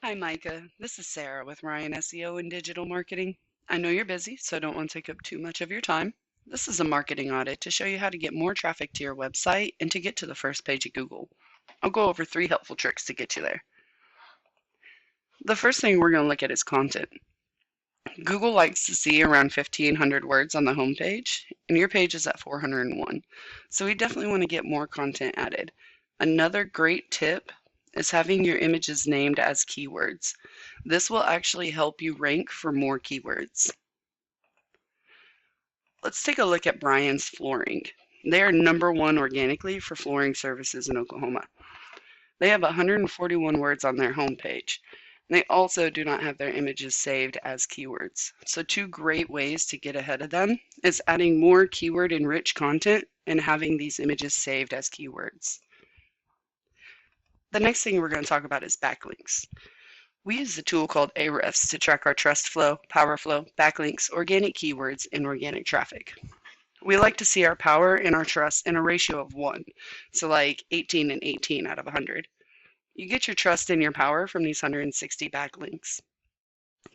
Hi, Micah. This is Sarah with Ryan SEO and Digital Marketing. I know you're busy, so I don't want to take up too much of your time. This is a marketing audit to show you how to get more traffic to your website and to get to the first page of Google. I'll go over 3 helpful tricks to get you there. The first thing we're going to look at is content. Google likes to see around 1,500 words on the home page, and your page is at 401. So we definitely want to get more content added. Another great tip is having your images named as keywords. This will actually help you rank for more keywords. Let's take a look at Brian's Flooring. They are #1 organically for flooring services in Oklahoma. They have 141 words on their homepage. They also do not have their images saved as keywords. So 2 great ways to get ahead of them is adding more keyword-enriched content and having these images saved as keywords. The next thing we're going to talk about is backlinks. We use a tool called Ahrefs to track our trust flow, power flow, backlinks, organic keywords, and organic traffic. We like to see our power and our trust in a ratio of 1, so like 18 and 18 out of 100. You get your trust and your power from these 160 backlinks.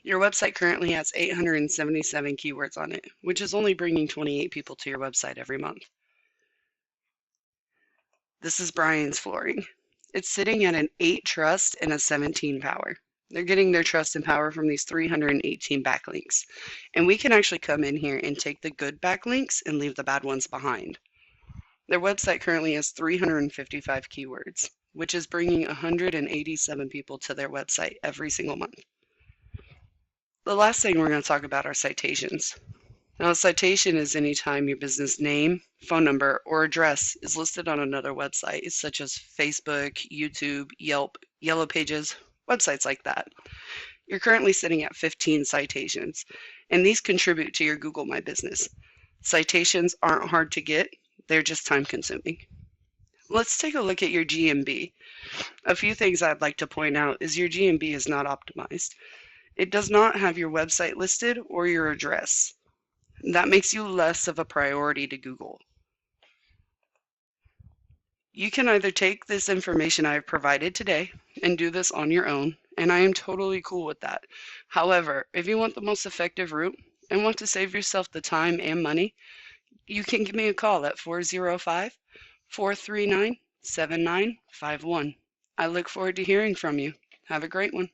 Your website currently has 877 keywords on it, which is only bringing 28 people to your website every month. This is Brian's Flooring. It's sitting at an 8 trust and a 17 power. They're getting their trust and power from these 318 backlinks. And we can actually come in here and take the good backlinks and leave the bad ones behind. Their website currently has 355 keywords, which is bringing 187 people to their website every single month. The last thing we're going to talk about are citations. Now, a citation is any time your business name, phone number, or address is listed on another website, such as Facebook, YouTube, Yelp, Yellow Pages, websites like that. You're currently sitting at 15 citations, and these contribute to your Google My Business. Citations aren't hard to get, they're just time consuming. Let's take a look at your GMB. A few things I'd like to point out is your GMB is not optimized. It does not have your website listed or your address. That makes you less of a priority to Google. You can either take this information I have provided today and do this on your own, and I am totally cool with that. However, if you want the most effective route and want to save yourself the time and money, you can give me a call at 405-439-7951. I look forward to hearing from you. Have a great one.